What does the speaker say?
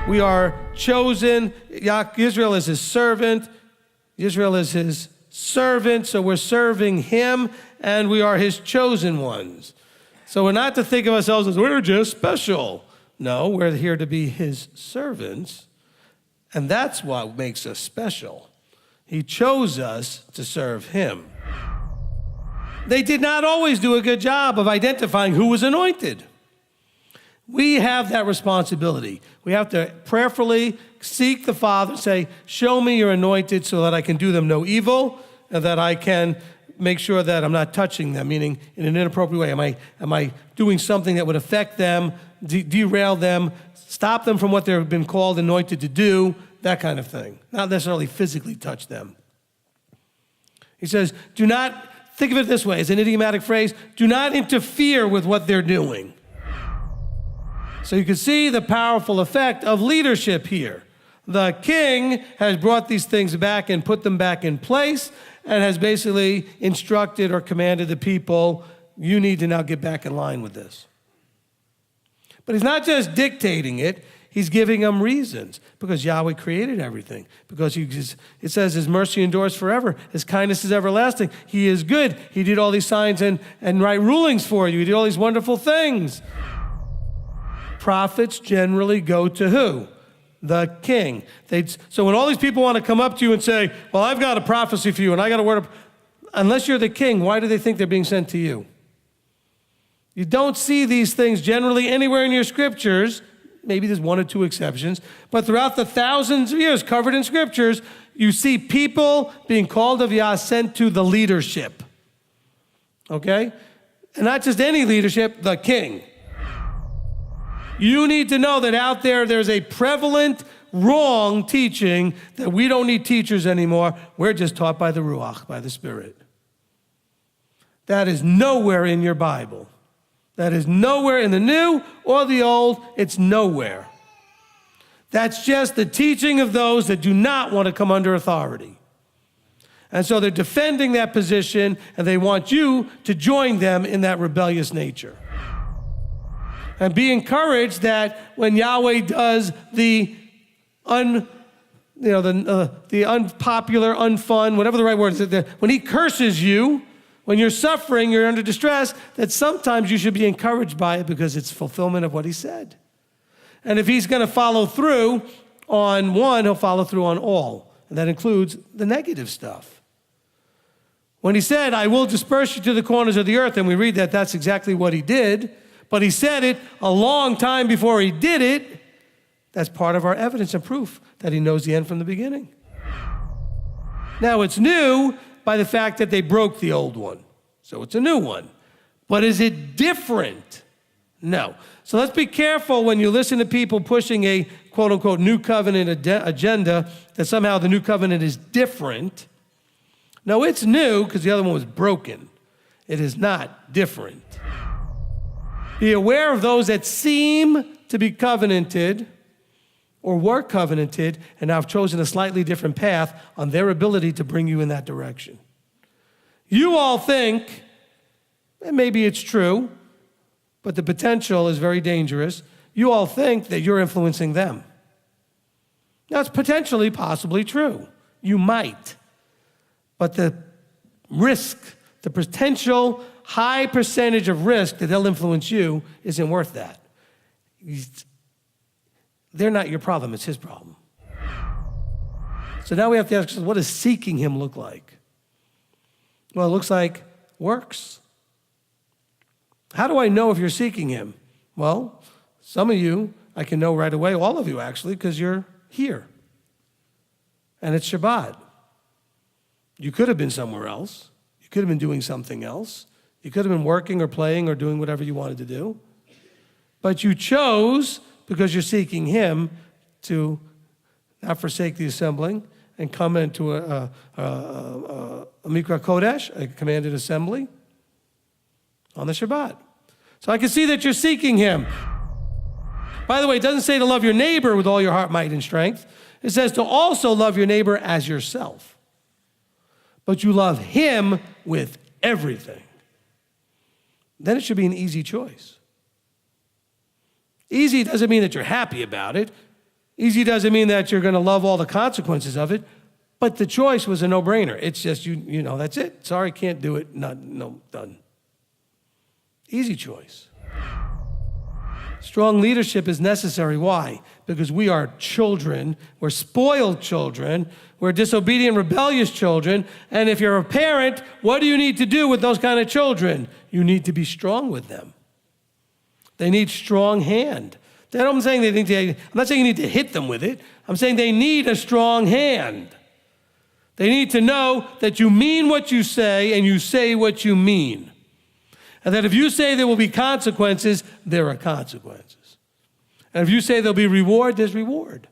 We are chosen. Israel is his servant. Israel is his servant, so we're serving him, and we are his chosen ones. So we're not to think of ourselves as we're just special. No, we're here to be his servants, and that's what makes us special. He chose us to serve him. They did not always do a good job of identifying who was anointed. We have that responsibility. We have to prayerfully seek the Father and say, show me you're anointed so that I can do them no evil and that I can make sure that I'm not touching them, meaning in an inappropriate way. Am I doing something that would affect them, derail them, stop them from what they've been called, anointed to do, that kind of thing. Not necessarily physically touch them. He says, do not, think of it this way, as an idiomatic phrase, do not interfere with what they're doing. So you can see the powerful effect of leadership here. The king has brought these things back and put them back in place and has basically instructed or commanded the people, you need to now get back in line with this. But he's not just dictating it, he's giving them reasons. Because Yahweh created everything. Because it says his mercy endures forever. His kindness is everlasting. He is good. He did all these signs and right rulings for you. He did all these wonderful things. Prophets generally go to who? The king. So when all these people want to come up to you and say, well, I've got a prophecy for you and I got a word of, unless you're the king, why do they think they're being sent to you? You don't see these things generally anywhere in your scriptures. Maybe there's one or two exceptions, but throughout the thousands of years covered in scriptures, you see people being called of Yah sent to the leadership. Okay? And not just any leadership, the king. You need to know that out there's a prevalent wrong teaching that we don't need teachers anymore. We're just taught by the Ruach, by the Spirit. That is nowhere in your Bible. That is nowhere in the New or the Old. It's nowhere. That's just the teaching of those that do not want to come under authority. And so they're defending that position, and they want you to join them in that rebellious nature. And be encouraged that when Yahweh does the unpopular, unfun, whatever the right word is, when he curses you, when you're suffering, you're under distress, that sometimes you should be encouraged by it because it's fulfillment of what he said. And if he's going to follow through on one, he'll follow through on all. And that includes the negative stuff. When he said, I will disperse you to the corners of the earth, and we read that that's exactly what he did, but he said it a long time before he did it. That's part of our evidence and proof that he knows the end from the beginning. Now, it's new by the fact that they broke the old one. So it's a new one. But is it different? No. So let's be careful when you listen to people pushing a quote-unquote new covenant agenda that somehow the new covenant is different. No, it's new because the other one was broken. It is not different. Be aware of those that seem to be covenanted or were covenanted and now have chosen a slightly different path on their ability to bring you in that direction. You all think, and maybe it's true, but the potential is very dangerous. You all think that you're influencing them. That's potentially, possibly true. You might. But the risk, the potential high percentage of risk that they'll influence you isn't worth that. They're not your problem, it's his problem. So now we have to ask ourselves, what does seeking him look like? Well, it looks like works. How do I know if you're seeking him? Well, some of you, I can know right away, all of you actually, because you're here. And it's Shabbat. You could have been somewhere else. You could have been doing something else. You could have been working or playing or doing whatever you wanted to do. But you chose, because you're seeking him, to not forsake the assembling and come into a Mikra Kodesh, a commanded assembly, on the Shabbat. So I can see that you're seeking him. By the way, it doesn't say to love your neighbor with all your heart, might, and strength. It says to also love your neighbor as yourself. but you love him with everything, then it should be an easy choice. Easy doesn't mean that you're happy about it. Easy doesn't mean that you're going to love all the consequences of it, but the choice was a no-brainer. It's just, you know, that's it. Sorry, can't do it. No, done. Easy choice. Strong leadership is necessary. Why? Because we are children. We're spoiled children. We're disobedient, rebellious children. And if you're a parent, what do you need to do with those kind of children? You need to be strong with them. They need strong hand. I'm not saying you need to hit them with it. I'm saying they need a strong hand. They need to know that you mean what you say and you say what you mean. And that if you say there will be consequences, there are consequences. And if you say there'll be reward, there's reward.